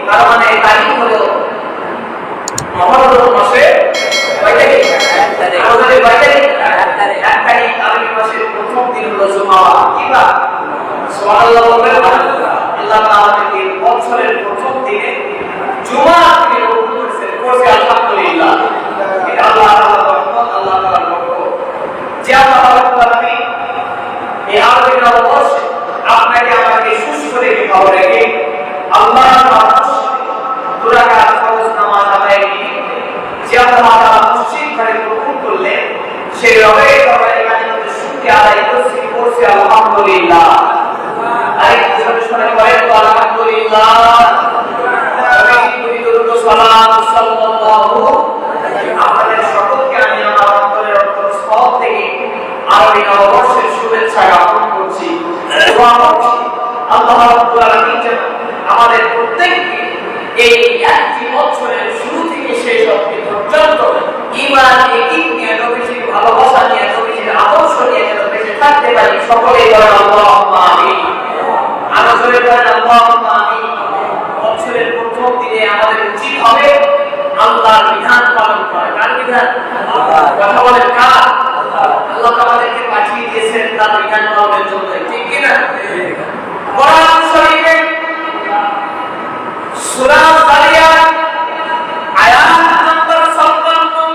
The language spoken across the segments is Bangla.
তার মানে তারিখ হলো মহরম মাসে কয় তারিখ সুবহানাল্লাহ বলবেন না? আল্লাহ আমাদেরকে বছরের প্রথম দিনে জুমার দিনে কবুল করেছেন, করছে আলহামদুলিল্লাহ। এটা আল্লাহর রহমত, আল্লাহ তাআলার বরকত। যে আল্লাহ রাব্বুল আলামিন এই আরবি নববর্ষে আপনাকে আমাকে সুস্থ রেখে ভালো রেখে আল্লাহর দুই রাকাত ফরজ নামাজ আদায় করে যে আল্লাহ তাআলা মসজিদ ঘরে কবুল করলেন, সেই রবের দরবারে কালিমাতুল শুকরিয়া আদায় করছি আলহামদুলিল্লাহ। আরেকটু জোরে শুনে বলেন তো আলহামদুলিল্লাহ। আপনাদের সকলকে আমি আমার অন্তরের অন্তঃস্থল থেকে আরবি নববর্ষের শুভেচ্ছা জ্ঞাপন করছি। আল্লাহ রাব্বুল আলামিন যেন আমাদের প্রত্যেককে এই একটি বছরের শুরু থেকে শেষ অবধি পর্যন্ত ঈমান ইয়াকিন নিয়ে নবীজির ভালোবাসা নিয়ে নবীজির আদর্শ নিয়ে যেন বেঁচে থাকতে পারি। সকলেই বলেন আল্লাহুম্মা আমিন। আরো জোরে বলেন আল্লাহুম্মা আমিন। বছরের প্রথম দিনে আমাদের উচিত হবে আল্লাহর বিধান পালন করা। কার বিধান? আল্লাহ। কথা বলেন কার? আল্লাহ আমাদেরকে পাঠিয়ে দিয়েছেন তার বিধান পালনের জন্য, ঠিক কি না? কোরআন শরীফে সূরা যারিয়াত আয়াত নম্বর 56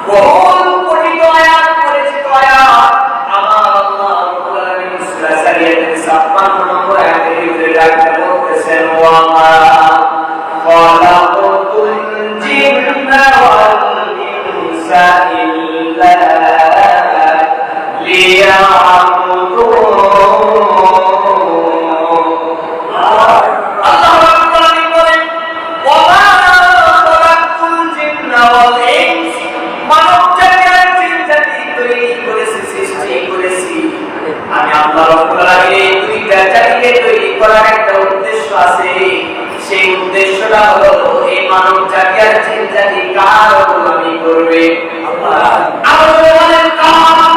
বহুল পঠিত আয়াত, পরিচিত আয়াত। আমার আল্লাহ রাব্বুল আলামিন সূরা যারিয়াতের 56 নম্বর আয়াতে ভিতরে রাখতে বলতেছেন, ওয়া মা খালাকুল জিন্না ওয়াল ইনসা ইল্লা লিয়াবুদুন। আমি আল্লাহ রাব্বুল আলামিন দুইটা জাতিকে তৈরি করার একটা উদ্দেশ্য আছে। সেই উদ্দেশ্যটা হলো এই মানব জাতি আর জিন জাতি কার গোলামি করবে? আল্লাহ। আর বলেন কার?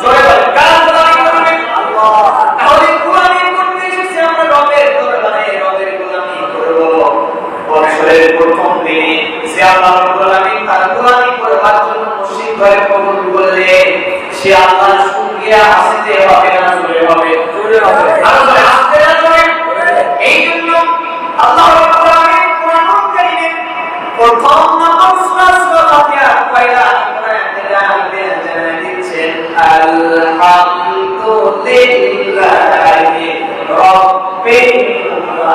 জয় বলেন কার গোলামি করবে? আল্লাহ। তাহলে গোলামি করতে এসেছি আমরা রবের দরবারে, রবের গোলামি করব। বছরের প্রথম দিনে যে আল্লাহ রাব্বুল আলামিন তার গোলামি করবার জন্য মসজিদ ঘরে কবুল করলেন, সে আল্লাহর শুকরিয়া আসতে হবে না জোরে হবে? জোরে হবে। আর জোরে আসতে না জোরে? এই জন্য আল্লাহ রাব্বুল আলামিন কোরআন কারীমে প্রথম নম্বর সূরা ফাতিহা পয়লা আয়াতে জানিয়ে দিচ্ছেন আলহামদুলিল্লাহি রাব্বিল আলামিন।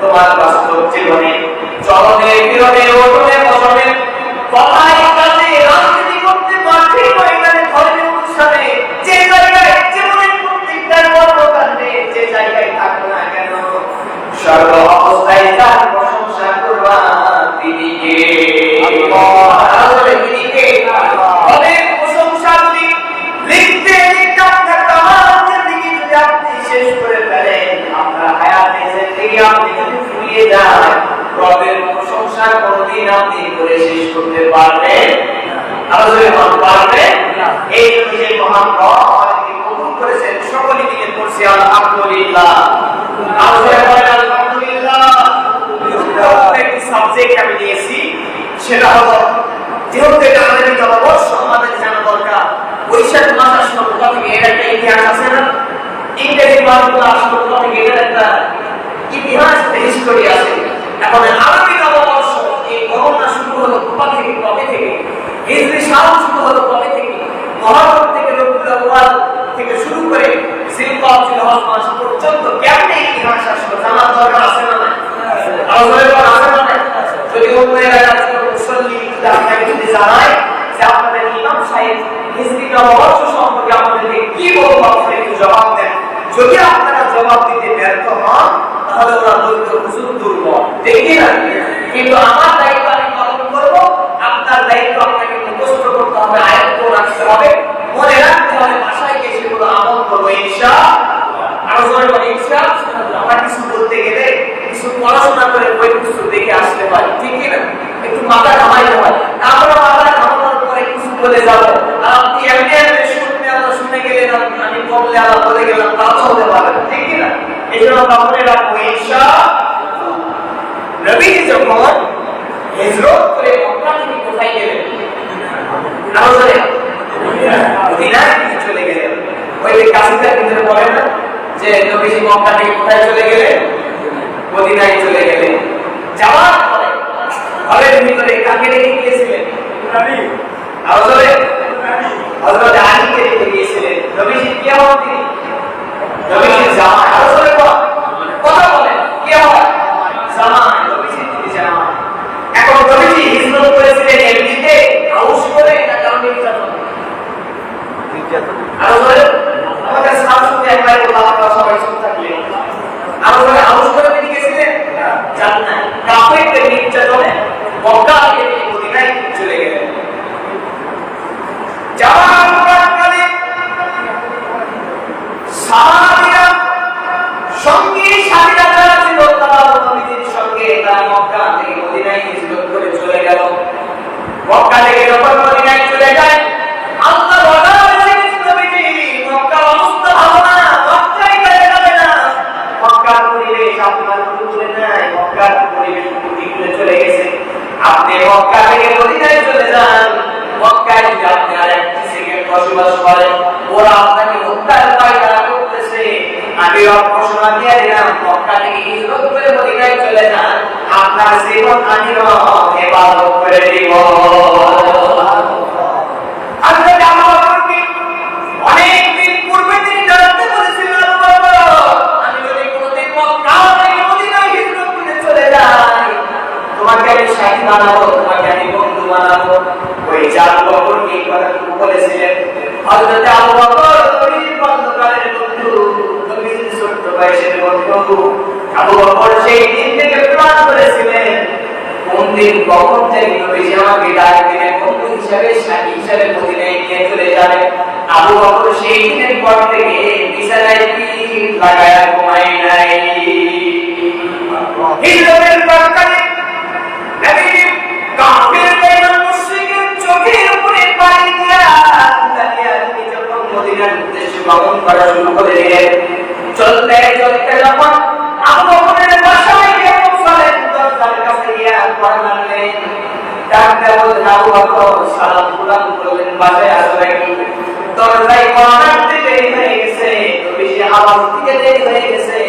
তোমার বাস্তব জীবনে চলনে ফিরনে ওঠনে বসনে কথায় কাজে রাজনীতি করতে মাঠে ময়দানে ধর্মীয় অনুষ্ঠানে যে জায়গায় জীবনের প্রত্যেকটা কর্মকাণ্ডে যে জায়গায় থাকো না কেন সর্ব অবস্থায় তার প্রশংসা করবা তিনি কে? আল্লাহ। তিনি কে? অনেক প্রশংসা যদি লিখতে লিখতে আপনার তামামের দিকে যদি আপনি শেষ করে ফেলেন, আপনার হায়াতে জিন্দেগি আপনি যদি ফুরিয়ে যান, রবের প্রশংসা কোনদিন আপনি করে শেষ করতে পারবেন না। পারবেন না। এই জন্য যে মহান রব আমাদেরকে কবুল করেছেন, সকলে মিলে পড়ছি আলহামদুলিল্লাহ। আলহামদুলিল্লাহ। একটি সাবজেক্ট আমি নিয়েছি, সেটা হলো যেহেতু এটা আমাদের নববর্ষ, আমাদের জানা দরকার বৈশাখ মাস আসলো কোথা থেকে, এর একটা ইতিহাস আছে না? ইংরেজি মাসগুলো আসলো কোথা থেকে, এটার একটা ইতিহাস, হিস্টোরি আছে। এখন আরবি নববর্ষ এই গণনা শুরু হলো কোথা থেকে, কবে থেকে? হিজরি সাল শুরু হলো কবে থেকে? মহররম থেকে রবিউল আউয়াল থেকে শুরু করে জিলকদ জিলহজ মাস পর্যন্ত কেমনে ইতিহাস আসলো জানার দরকার আছে না? আছে না? যদি অন্য এলাকার মুসল্লি আপনাকে যদি জানায় যে আপনাদের ইমাম সাহেব হিজরি নববর্ষ সম্পর্কে আপনাদেরকে কি বলবো, আপনারা একটু জবাব দেন। যদি আপনারা জবাব দিতে ব্যর্থ হন, তাহলে ওরা বলবে হুজুর দুর্বল, দেখি না? কিন্তু আমার দায়িত্ব আমি পালন করবো, আপনার দায়িত্ব আপনাকে মুখস্থ করতে হবে, আয়ত্ত রাখতে হবে, মনে রাখতে হবে, বাসায় গিয়ে সেগুলো আমল করবো ইনশাআল্লাহ। আর জোরে বলি ইনশাআল্লাহ। আমরা কিছু বলতে গেলে কিছু পড়াশোনা করে বই পুস্তক দেখে আসতে পারি, ঠিক না? একটু মাথা ঘামাইতে হয়, আমরা মাথা ঘামানোর পরে কিছু বলে যাবো, আর আপনি এমনি শুনতে আল্লাহ শুনে গেলেন, আমি বললে আল্লাহ বলে গেলাম, তা সেজন্য আমরা মনে রাখবো ইনশাআল্লাহ নবী যখন হিজরত করে মক্কা থেকে কোথায় গেলেন? আরো জোরে মদিনায় চলে গেলেন। ওই যে কাসিদার ভিতরে বলে না যে নবীজি মক্কা থেকে কোথায় চলে গেলেন? মদিনায় চলে গেলেন। যাওয়ার পরে ঘরের ভিতরে কাকে রেখে গিয়েছিলেন? আরো জোরে হযরত আলীকে রেখে গিয়েছিলেন। নবীজি কে হন? তিনি নবীজির জামাই। আরো জোরে কথা বলেন কে হয়? জামাই। নবীজি তিনি জামাই। এখন নবীজি হিজরত করেছিলেন এমনিতে আউশ করে না কারণে নির্যাতন? আরো জোরে আমাদের শাস্ত্রে একবার বলা সবাই শুনতে থাকলে আরো জোরে আউশ করে তিনি গেছিলেন জান্নাত। কাফেরদের নির্যাতনে মক্কা থেকে মদিনায় চলে গেলেন। যাওয়ার পরে সাহাবীরা সঙ্গী সাথীরা যারা ছিল তারা নবীজির সঙ্গে তারা মক্কা থেকে মদিনায় হিজরত করে চলে গেল। মক্কা থেকে যখন মদিনায় চলে যায় আল্লাহ ওয়াদা করেছেন নবীজি মক্কার অবস্থা ভালো না, মক্কায় গেলে যাবে না। মক্কার পরিবেশ আপনার অনুকূলে নাই, মক্কার পরিবেশ প্রতিকূলে চলে গেছে। আপনি মক্কা থেকে মদিনায় চলে যান। মক্কায় যদি আপনি আর একটি সেকেন্ড বসবাস করেন ওরা আপনাকে হত্যার পায়তারা করতেছে। আমি ঘোষণা দিয়ে দিলাম মক্কা থেকে হিজরত করে মদিনায় চলে যান, আপনার জীবন আমি হেফাজত করে দিব। অনেকদিন পূর্বে তিনি জানতে বলেছিলেন আমি যদি কোনোদিন মক্কা থেকে মদিনায় হিজরত করে চলে যাই তোমাকে আমি সাথী বানাবো, তোমাকে আমি বন্ধু বানাবো। ওই আবু বকর কি কথা বলেছিলেন? হযরত আবু বকর নবীর বন্ধুকারের বন্ধু, নবীর ছোট্ট বয়সের বন্ধু। আবু বকর সেই দিন থেকে প্ল্যান করেছিলেন কোন দিন কখন থেকে নবীজি আমাকে ডাক দিবেন বন্ধু হিসেবে সাথী হিসেবে মদিনায় নিয়ে চলে যাবেন। আবু বকর সেই দিনের পর থেকে বিছানায় পিঠ লাগায়া ঘুমায় নাই। হিজরতের পরকালে নবী কাফেরদের মুশরিকের চোখের উপরে পানি দিয়া তিনি যখন মদিনার উদ্দেশ্যে গমন করা শুরু করে দিলেন, চলতে চলতে যখন আবু বকরের বাসায় গিয়ে পৌঁছলেন দরজার কাছে গিয়ে পড়া লাগলেন। ডাকতে বললেন আবু বকর সালাম কুলাম করলেন বাসায় আসো নাকি? দরজায় কর্নার দিতে দেরি হয়ে গেছে, নবীজি আওয়াজ দিতে দেরি হয়ে গেছে।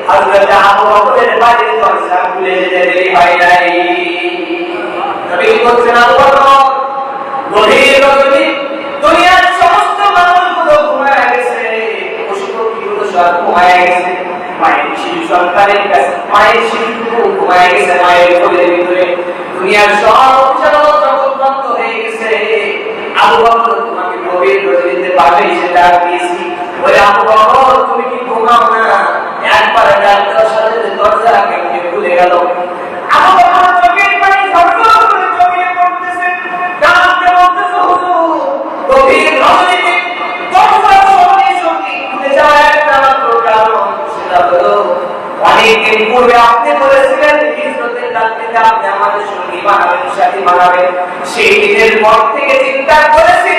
হযরত আবু বকরের বাড়ির দরজা খুলে যেতে দেরি হয় নাই। নবী বলছেন আবু বকর গভীর রাতে দুনিয়ার সমস্ত মানুষগুলো ঘুমায় গেছে, পশু পক্ষীগুলো সব ঘুমায় গেছে, মায়ের শিশু সন্তানের কাছে মায়ের শিশুগুলো ঘুমায় গেছে মায়ের কোলের ভিতরে, দুনিয়ার সব জগৎ বন্ধ হয়ে গেছে। আবু বকর তোমাকে গভীর রাতে পাবে সেটা দিয়েছি। ওরে আবু বকর তুমি কি ঘুমাও না? একবার ডাক দেওয়ার সাথে দরজা কেমনে খুলে গেল। আবু বকর চোখের পানি ঝরঝর করে চোখে পড়তেছে, ডাকতে বলতেছে হুজুর গভীর রাতে দরজা সঙ্গে খুলে যাওয়ার একটা মাত্র কারণ, সেটা হলো অনেকদিন পূর্বে আপনি বলেছিলেন হিজরতের রাত্রিতে আপনি আমাদের সঙ্গী বানাবেন, সাথী বানাবেন। সেই দিনের পর থেকে চিন্তা করেছি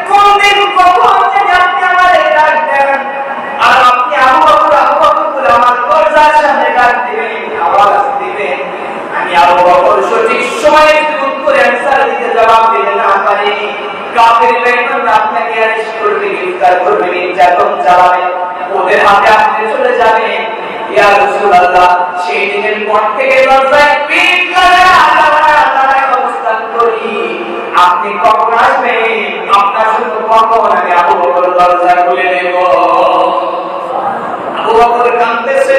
কোন দিন কখন যে আপনি আমাদের ডাক দেন আর আপনি আবু বকর বলে আমার দরজার সামনে ডাক দিবেন, আওয়াজ দিবেন। আমি আবু বকর সঠিক সময়ে উত্তরে অ্যানসার দিতে জবাব দিতে না পারি, কাফের বেঈমান আপনাকে অ্যারেস্ট করবে, গ্রেফতার করবে, নির্যাতন চালাবে, ওদের হাতে আপনি চলে যাবেন। ইয়া রাসূলুল্লাহ সেই দিনের পর থেকে দরজায় পিঠ লাগায়া অবস্থান করি, আপনি কখন আসবেন আপনার জন্য কখন আমি আবু বকর দরজা খুলে দেব। আবু বকর কাঁদতেছে,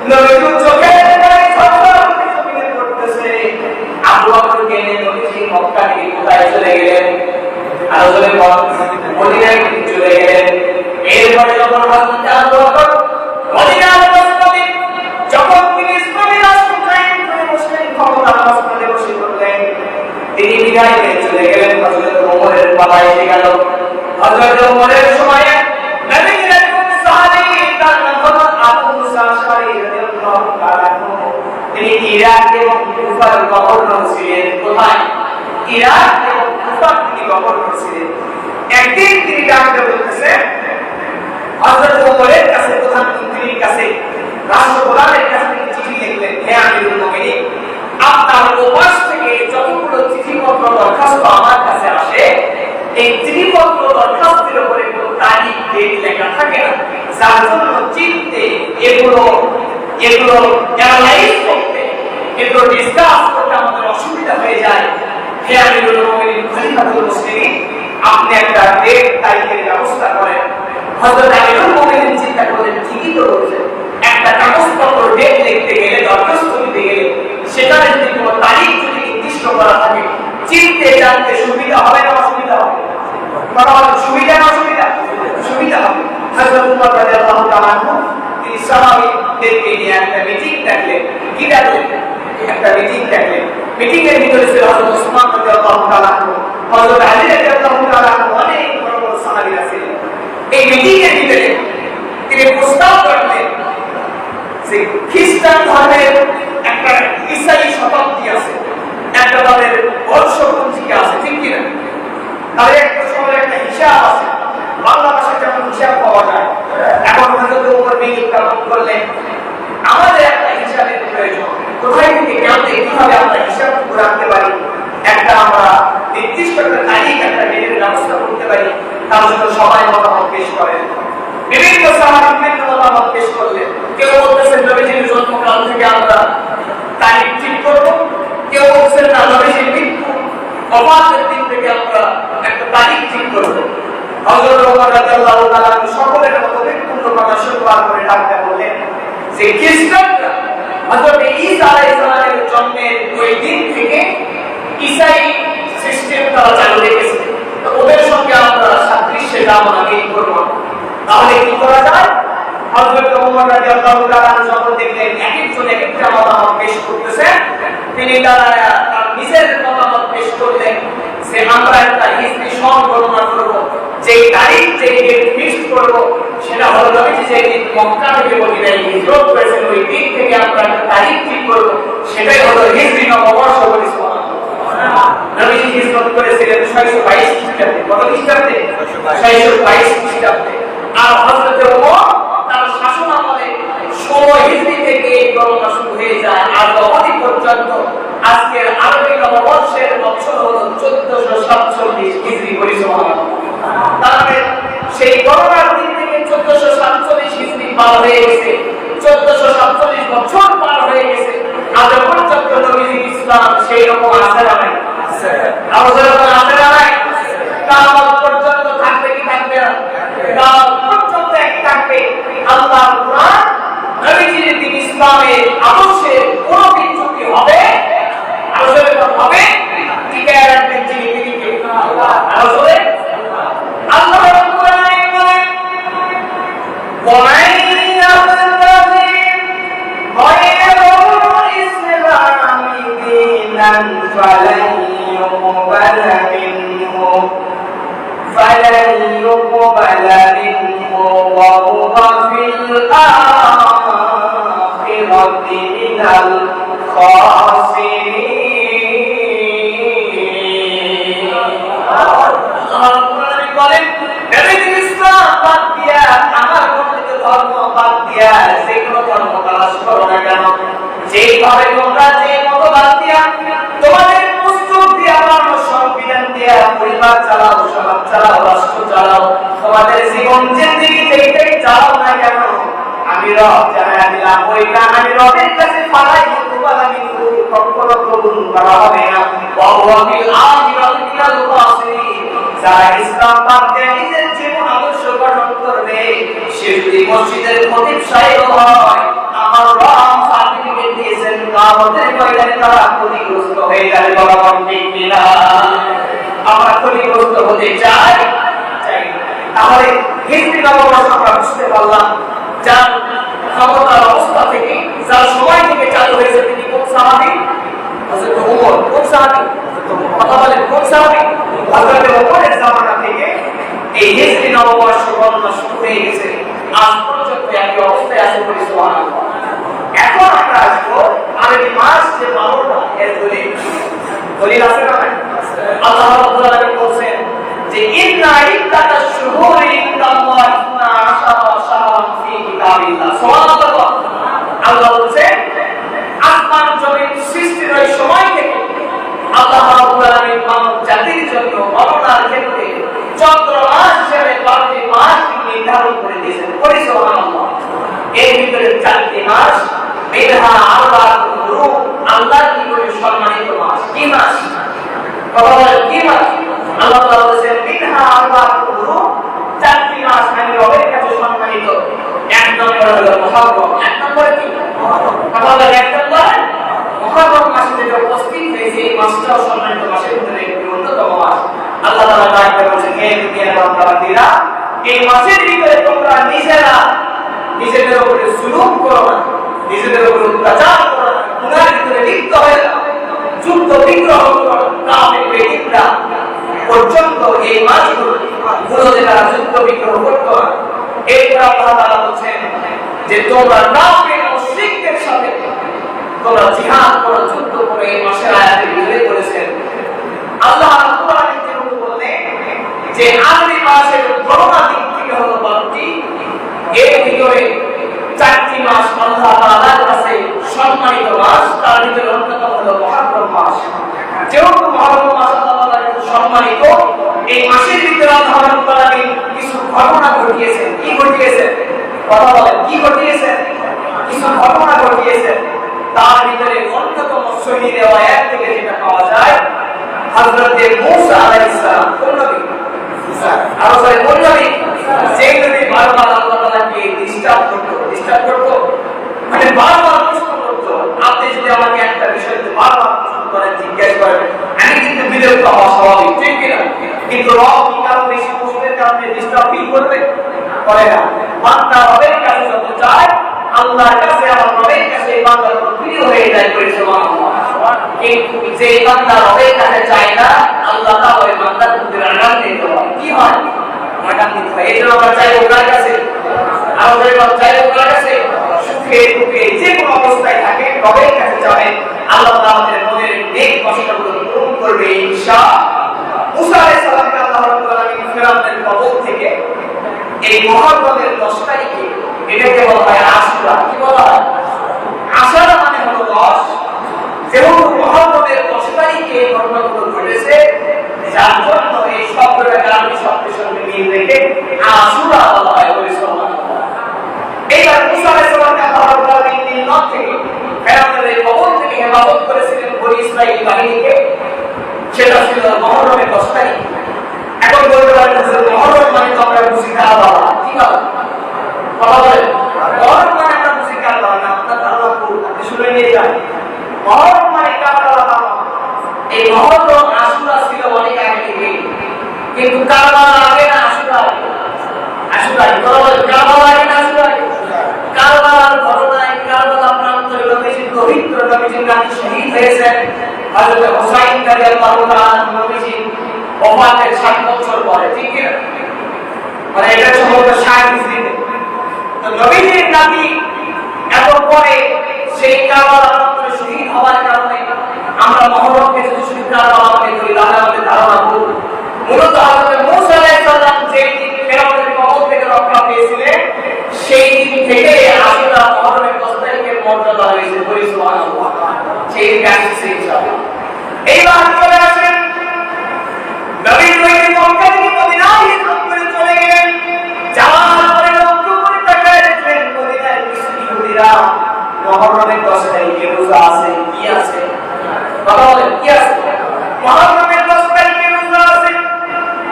নবীর চোখে পানি ঝরঝর করে পড়তেছে। আবু বকর কেনে নবীজি মক্কা থেকে কোথায় চলে গেলেন? আরো চলে মদিনায় চলে গেলেন। এরপরে যখন হযরত আবু বকর মদিনার মসজিদে যখন তিনি ইসলামী রাষ্ট্র কায়েম করে মুসলিম ক্ষমতা মসজিদে বসে করলেন, তিনি বিদায় হয়ে চলে গেলেন। হযরত ওমরের পালা এসে গেল। হযরত ওমরের সময়ে নবীর একজন সাহাবী তার নাম হলো আবু মুসা আশআরী রাদিয়াল্লাহু তাআলা আনহু, তিনি ইরাক এবং কুফার গভর্নর ছিলেন। কোথায়? ইরাক এবং কুফার তিনি গভর্নর ছিলেন। একদিন তিনি ডাকতে বলতেছে হযরত ওমরের কাছে, প্রধানমন্ত্রীর কাছে রাষ্ট্রপ্রধানের কাছে থেকে চিঠি লিখলেন, হে আমিরুল মুমিনিন, আপনার ওপাশ থেকে যতগুলো চিঠিপত্র দরখাস্ত আমার কাছে আসে, এই চিঠিপত্র দরখাস্তের উপরে কোনো তারিখ ডেট লেখা থাকে না, যার জন্য চিনতে এগুলো অ্যানালাইজ করতে, এগুলো ডিসকাস করতে আমাদের অসুবিধা হয়ে যায়। হে আমিরুল মুমিনিন খলিফাতুল মুসলিমিন, আপনি একটা ডেট তারিখের ব্যবস্থা করেন। হযরত আমিরুল মুমিনিন চিন্তা করলেন, ঠিকই তো বলছেন, একটা কাগজপত্র ডেট লিখতে গেলে, দরখাস্ত দিতে গেলে সেখানে যদি কোনো তারিখ যদি নির্দিষ্ট করা থাকে, চিনতে জানতে সুবিধা হবে না অসুবিধা হবে? সুবিধা না অসুবিধা? সুবিধা হবে। হযরত উমর রাদিয়াল্লাহু তাআলা তিনি সাহাবীদেরকে নিয়ে একটা মিটিং ডাকলেন। কি ডাকলেন? একটা মিটিং ডাকলেন। মিটিং এর ভিতরে ছিল হযরত ওসমান রাদিয়াল্লাহু তাআলা, হযরত আলী রাদিয়াল্লাহু তাআলা, অনেক বড় বড় সাহাবীরা ছিলেন। এই মিটিং এর ভিতরে তিনি প্রস্তাব করলেন যে খ্রিস্টান ধর্মের একটা ঈসাই শতাব্দী আছে, একটা তাদের বর্ষপঞ্জিকা আছে, ঠিক কিনা? তাদের একটা সময় একটা হিসাব আছে, বাংলা ভাষায় যেমন হিসাব পাওয়া যায়। এখন হযরত ওমর বিজ্ঞাপন করলেন, আমাদের একটা হিসাবের প্রয়োজন। কোথায় থেকে কেমনে কিভাবে আমরা হিসাব রাখতে পারি, একটা আমরা নির্দিষ্ট একটা তারিখ, একটা ডেটের ব্যবস্থা করতে পারি, তার জন্য সবাই মতামত পেশ করেন। বিভিন্ন সাহাবী বিভিন্ন মতামত পেশ করলেন। কেউ বলতেছেন নবীজির জন্মকাল থেকে আমরা তারিখ ঠিক করব, কেউ বলছেন না নবীজির মৃত্যু ওফাতের দিন থেকে আমরা একটা তারিখ ঠিক করব। হযরত ওমর রাদিয়াল্লাহু তাআলা সকলের মতবিপূর্ণ কথা শুনবার করে ডাকতে বললেন যে খ্রিস্টানরা হযরত ঈসা আলাইহিস সালামের জন্মের ওই দিন থেকে ঈসাই সিস্টেম তারা চালু রেখেছে, তো ওদের সঙ্গে আমরা সাদৃশ্যে যাব না, এই করব। তাহলে কি করা যায়? হযরত ওমর রাদিয়াল্লাহু তাআলা যখন দেখলেন এক একজন এক একটা মতামত পেশ করতেছে, তিনি তার নিজের মতামত পেশ করলেন যে আমরা একটা হিজরি সন গণনা করব, যে তারিখ যে ডেট ফিক্সড করব সেটা হলো নবীজি যে দিন মক্কা থেকে মদিনায় হিজরত করেছেন ওই দিন থেকে আমরা একটা তারিখ ঠিক করব, সেটাই হলো হিজরি নববর্ষ বলে সুবহানাল্লাহ। নবীজি হিজরত করেছিলেন 622 খ্রিস্টাব্দে। কত খ্রিস্টাব্দে? 622 খ্রিস্টাব্দে। আর হযরত ওমর তার শাসনামলে 16 হিজরি থেকে এই গণনা শুরু হয়ে যায় আর অবধি পর্যন্ত আজকের আরবি নববর্ষের বছর হলো 1447 হিজরি বলে সুবহানাল্লাহ। তাহলে সেই গণনার দিন থেকে 1447 হিজরি পার হয়ে গেছে, 1447 বছর পার হয়ে গেছে, আজ পর্যন্ত নবীজির ইসলাম সেই রকম আছে না নাই? আছে। আমাদের আছে না নাই? কিয়ামত পর্যন্ত থাকবে কি থাকবে না? কিয়ামত পর্যন্ত এক থাকবে। আল্লাহর কুরআন নবীজির দিন ইসলামের আদর্শের কোনো বিচ্যুতি হবে? আদর্শের হবে? টিকায় রাখবেন যিনি তিনি কে? আল্লাহ। আদর্শে আল্লাহ রাব্বুল আলামিন বলেন, ওয়াই ইয়াবতাগি গায়রাল ইসলামি দীনান ফালান ইউকবালা মিনহু ওয়া হুয়া ফিল আখিরাতি মিনাল খাসিরিন। বলেন নবীজির ইসলাম বাদ দিয়া, আমার বর্ণিত ধর্ম বাদ দিয়া যে কোনো ধর্ম তালাশ করো না কেন, যেভাবে তোমরা যে মতবাদ দিয়া তোমাদের পুস্তক দিয়া বানানো সংবিধান দিয়া পরিবার চালাও, সমাজ চালাও, রাষ্ট্র চালাও, তোমাদের জীবন জিন্দেগি যেটাই চালাও না কেন, আমি রব জানায়া দিলাম ওইটা আমি রবের কাছে পালাই মুকবালা মিনহু, কখনো কবুল করা হবে না। ওয়া হুয়া ফিল আখিরাতি মিনাল খাসিরিন। যারা ইসলাম বাদ দিয়ে নিজের জীবন আদর্শ গঠন করবে, সে যদি মসজিদের খতিব সাহেব হয়, আমার রব সার্টিফিকেট দিয়েছেন কিয়ামতের ময়দানে তারা ক্ষতিগ্রস্ত হয়ে যাবে। বলা ঠিক কিনা? আমরা ক্ষতিগ্রস্ত হতে চাই? চাই। তাহলে হিজরি নববর্ষ আমরা বুঝতে পারলাম, যার ক্ষমতার অবস্থা থেকে, যার সময় থেকে চালু হয়েছে তিনি কোন সাহাবী? হযরত ওমর। কোন সাহাবী? কথা বলেন, কোন সাহাবী? হযরত ওমরের জামানা থেকে এই হিজরি নববর্ষ গণনা শুরু হয়ে গেছে, আজ পর্যন্ত একই অবস্থায় আছে বলে সুবহানাল্লাহ। এখন আমরা আসবো আরবি মাস যে 12টা এর দলিল আছে না নাই? আল্লাহ রাব্বুল আলামিন বলেন যে ইন্না ইদ্দাতাশ শুহুরি ইনদাল্লাহি 12 শাহরান ফি কিতাবিল্লাহ। সুবহানাল্লাহ। আল্লাহ বলছেন আসমান জমিন সৃষ্টির ওই সময় থেকে আল্লাহ রাব্বুল আলামিন মানব জাতির জন্য গণনার ক্ষেত্রে চন্দ্র মাস হিসেবে 12টি মাস নির্ধারণ করে দিয়েছেন। সুবহানাল্লাহ। এর ভিতরে 4টি মাস মিনহা আরবাতুন হুরুম, আল্লাহর নিকটে সম্মানিত মাস। কি মাস? কথা বলেন কি মাস? আল্লাহ তাআলা বলেছেন মিনহা আরবাতুন হুরুম, 4টি মাস আমি রবের কাছে সম্মানিত। এক নম্বর হলো মুহররম। এক নম্বরে কি? কথা বলেন এক নম্বরে মুহররম মাসে যেটা উপস্থিত হয়েছে, এই মাসটাও সম্মানিত মাসের ভিতরে একটি অন্যতম মাস। আল্লাহ তাআলা ডাকতে বলেছেন, হে দুনিয়ার বান্দারা, এই মাসের ভিতরে তোমরা নিজেদের উপরে জুলুম করো না, নিজেদের উপরে অত্যাচার করো না, গুনাহের ভিতরে লিপ্ত হয়ে না, যুদ্ধ বিগ্রহ করো না, কাফের বেঈমানরা পর্যন্ত এই মাসগুলোতে তারা যুদ্ধ বিগ্রহ করতো না। এরপর আল্লাহ তাআলা বলছেন যে তোমরা কাফের মুশরিকদের সাথে তোমরা জিহাদ করো, যুদ্ধ করো। এই মাসের আয়াতে উল্লেখ করেছেন আল্লাহ রাব্বুল আলামিন যেহেতু বললেন যে আরবি মাসের গণনা দিক থেকে হলো 12টি, এর ভিতরে 4টি মাস আল্লাহ তাআলার কাছে সম্মানিত মাস, তার ভিতরে অন্যতম হলো মুহররম মাস। যেহেতু মুহররম মাস আল্লাহ তাআলার কাছে সম্মানিত, এই মাসের ভিতরে আল্লাহ রাব্বুল আলামিন কিছু ঘটনা ঘটিয়েছেন। কি ঘটিয়েছেন? কথা বলেন কি ঘটিয়েছেন? কিছু ঘটনা ঘটিয়েছেন। তার ভিতরে অন্যতম সহিহ রিওয়ায়াত থেকে যেটা পাওয়া যায়, হযরত মূসা আলাইহিস সালাম কোন নবী? আর কোন নবী? যে নবী বারবার আল্লাহ তাআলাকে ডিস্টার্ব করতো, মানে বারবার প্রশ্ন করতো। আপনি যদি আমাকে একটা বিষয় বারবার প্রশ্ন করেন, জিজ্ঞাসা করেন, আমি কিন্তু বিরক্ত হওয়া স্বাভাবিক, ঠিক কি না? কিন্তু রব কি কারো বেশি প্রশ্নের কারণে ডিস্টার্ব ফিল করবে? করে না। বান্দা রবের কাছে যত চায়, আল্লাহর কাছে আমার রবের কাছে এই বান্দার উপর প্রিয় হয়ে যায়। সুবহানাল্লাহ। কিন্তু যে বান্দা রবের কাছে চায় না, আল্লাহ তাআলা ওই বান্দার উপর রাগ দিতে হয়। কি হয়? রাগ দিতে হয়। এই জন্য আমরা চাই ওনার কাছে, আমাদের চাই ওনার কাছে সুখে দুঃখে যে কোনো অবস্থায় থাকে রবের কাছে চায়, আল্লাহ তাআলা আমাদের মনের নেক কষ্টগুলো পূরণ করবে ইনশাআল্লাহ। মুসা আলাইহিস সালামকে আল্লাহ রাব্বুল আলামিন ফিরআউনের কবল থেকে এই মুহররমের 10 তারিখে, এটাকে বলা হয় আশুরা। কি বলা হয়? আশুরা মানে হলো 10। যেহেতু মুহররমের 10 তারিখে এই ঘটনাগুলো ঘটেছে, যার জন্য এই শব্দটাকে আরবি শব্দের সঙ্গে মিল রেখে আশুরা বলা হয়। সুবহানাল্লাহ। এইবার মুসা আলাইহিস সালামকে আল্লাহ রাব্বুল আলামিন নীল থেকে ফিরআউনের কবল থেকে হেফাজত করেছিলেন বনি ইসরাঈল বাহিনীকে। সেটা ছিল মুহররমের 10 তারিখ। এখন বলতে পারেন যে মুহররম মানে তো আমরা বুঝি কারবালা। কি বলেন? কথা বলেন। মুহররম মানে আমরা বুঝি কারবালা না, আপনার ধারণা ভুল। আপনি শুনে নিয়ে যান। মুহররম মানে কারবালা না। এই মুহররম আশুরা ছিল অনেক আগে থেকে, কিন্তু কারবালা আগে না আশুরা আগে? আশুরা আগে। কথা বলেন কারবালা আগে না আশুরা আগে? কারবালার ঘটনায় কারবালা প্রান্তরে নবীজি পবিত্র নবীজির নাতি শহীদ হয়েছেন। হযরত হুসাইন রাদিয়াল্লাহু তাআলা নবীজি ওফাতের 7 বছর পরে, ঠিক কি না? মানে এটা সম্ভবত 60 হিজরিতে। তো নবীজির নাতি এত পরে সেই কারবালা প্রান্তরে শহীদ হওয়ার কারণে আমরা মুহররমকে যদি শুধু কারবালা মনে করি, তাহলে আমাদের ধারণা ভুল। মূলত হযরত মূসা আলাইহিস সালাম যেই দিন ফিরআউনের কবল থেকে রক্ষা পেয়েছিলেন, সেই দিন থেকে আশুরা মুহররমের 10 তারিখের মর্যাদা হয়েছে। সুবহানাল্লাহ। সেই কাজ ইনশাআল্লাহ। এইবার চলে আসেন নবী মক্কা থেকে মদিনায় হিজরত করে চলে গেলেন। যাওয়ার পরে লক্ষ্য করে তাকায় দেখলেন মদিনায় কিছু ইহুদিরা মুহররমের 10 তারিখে রোজা আছে। কি আছে? কথা বলেন কি আছে? মুহররমের 10 তারিখে রোজা আছে।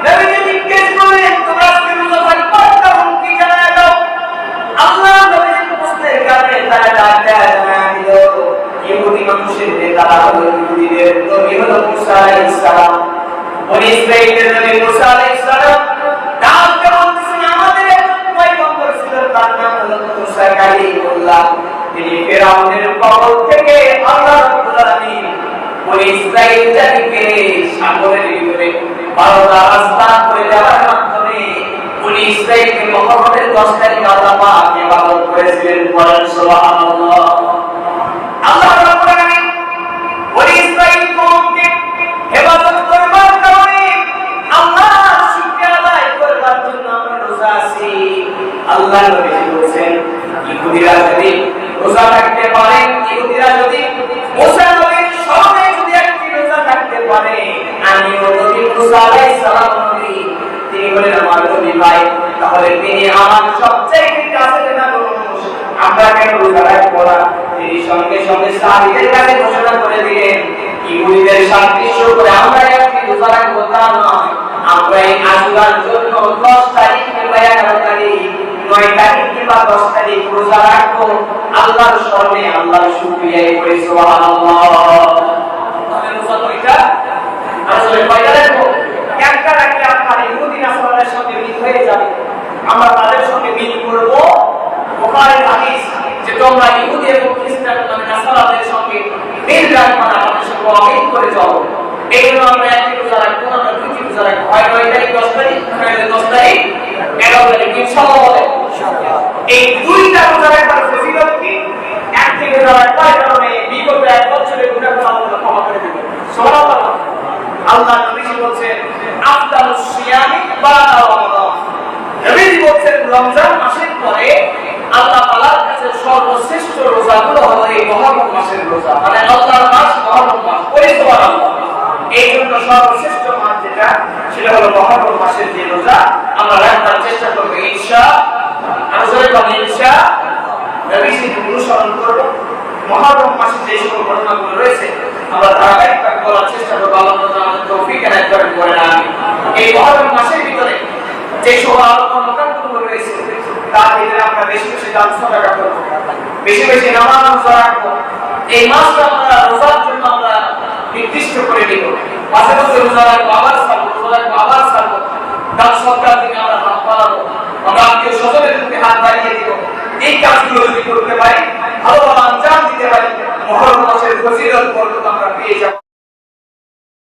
নবী জিজ্ঞেস করলেন, তোমরা আজকে রোজা থাকবে? কারণ কি জানায় দাও। আল্লাহ নবীর প্রশ্নের কারণে তারা ডাক দেয়, জানায় দিল ইহুদি মানুষের নেতারা হলো ইহুদিদের নবী হলো মুসা আলাইহিস সালাম। বনি ইসরাঈলের নবী মুসা আলাইহিস সালাম ডাক দিয়ে বলতেছেন, আমাদের এক পয়গম্বর ছিল, তার নাম হলো মুসা কালিমুল্লাহ। তিনি ফিরআউনের কবল থেকে আল্লাহ রাব্বুল আলামিন বনি ইসরাঈল জাতিকে সাগরের ভিতরে 12টা রাস্তা করে দেওয়ার মাধ্যমে বনি ইসরাঈলকে মুহররমের 10 তারিখ আল্লাহ পাক ইবাদত করেছিলেন। বলেন সুবহানাল্লাহ। আল্লাহ রাব্বুল আলামিন বনি ইসরাঈল কওমকে হেফাজত করবার কারণে আল্লাহর শুকরিয়া আদায় করবার জন্য আমরা রোজা আছি। আল্লাহ নবী বলেছেন, ইহুদিরা যদি রোজা রাখতে রোজা যদি মুসা নবীর স্মরণে যদি একটি রোজা থাকতে পারে, আমিও নবী মুসা আলাইহিস সালাম নবী, তিনি বলেন আমার নবী ভাই, তাহলে তিনি আমার সবচেয়ে কাছের মানুষ, আমরা কেন রোজা রাখবো না? তিনি সঙ্গে সঙ্গে সাহাবীদের কাছে ঘোষণা করে দিলেন, ইহুদিদের সাদৃশ্য করে আমরা একটি রোজা রাখবো তা নয়, আমরা এই আশুরার জন্য 10 তারিখ কিংবা 11 তারিখ, 9 তারিখ কিংবা 10 তারিখ রোজা রাখবো আল্লাহর স্মরণে, আল্লাহর শুকরিয়া করে। সুবহানাল্লাহ। তাহলে রোজা কয়টা? আসলে কয়টা রাখবো? একটা রাখলে আপনার ইহুদি নাসারার সঙ্গে মিল হয়ে যাবে, আমরা তাদের সঙ্গে মিল করব। বুখারীর হাদিস যে তোমরা ইহুদি এবং খ্রিস্টান মানে নাসারাদের সঙ্গে মিল রাখবা না, তাদের সঙ্গে অমিল করে চলো। এই জন্য আমরা একটি রোজা রাখবো, আমরা দুটি রোজা রাখবো, হয় 9 তারিখ 10 তারিখ, নইলে 10 তারিখ 11 তারিখ, ইনশাআল্লাহ বলে। এই দুইটা রোজা রাখার ফজিলত কি? একটি রোজা রাখার কারণে বিগত 1 বছরের গুনাহগুলো আল্লাহ ক্ষমা করে দিবেন। সুবহানাল্লাহ। আল্লাহ নবী বলেন আফদালুস সিয়ামি বা'দা রমাদান, নবী বলেন রমজান মাসের পরে আল্লাহ তাআলার কাছে সর্বশ্রেষ্ঠ রোজাগুলো হলো এই মুহররম মাসের রোজা, মানে আল্লাহর মাস মুহররম মাস। বলি সুবহানাল্লাহ। এই জন্য সর্বশ্রেষ্ঠ মাস যেটা, সেটা হলো মুহররম মাসের যে রোজা, আমরা রাখার চেষ্টা করব ইনশাআল্লাহ। আজরে বা ইনশাআল্লাহ নবীজির অনুসরণ করব। মুহররম মাসে যে সকল ঘটনাগুলো রয়েছে আমরা ধারাবাহিকভাবে বলার চেষ্টা করব। আল্লাহ তাআলা আমাদের তৌফিক এনায়েত করেন বলেন আমিন। এই মুহররম মাসের ভিতরে যে সকল আলোচনাগুলো রয়েছে তার ভিতরে আমরা বেশি বেশি দান সাদাকা করব, বেশি বেশি নামাজ রোজা রাখবো। এই মাসটা আমরা রোজার জন্য আমরা নির্দিষ্ট করে নিব। মাসে মাসে রোজা রাখবো, আবার ছাড়বো, রোজা রাখবো, আবার ছাড়বো। দান সরকার থেকে আমরা হাত বাড়াবো, আমরা আত্মীয় স্বজনের প্রতি হাত বাড়িয়ে দিব। এই কাজগুলো যদি করতে পারি, ভালো ভালো আঞ্জাম দিতে পারি, মুহররম মাসের ফজিলত বরকত আমরা পেয়ে যাব।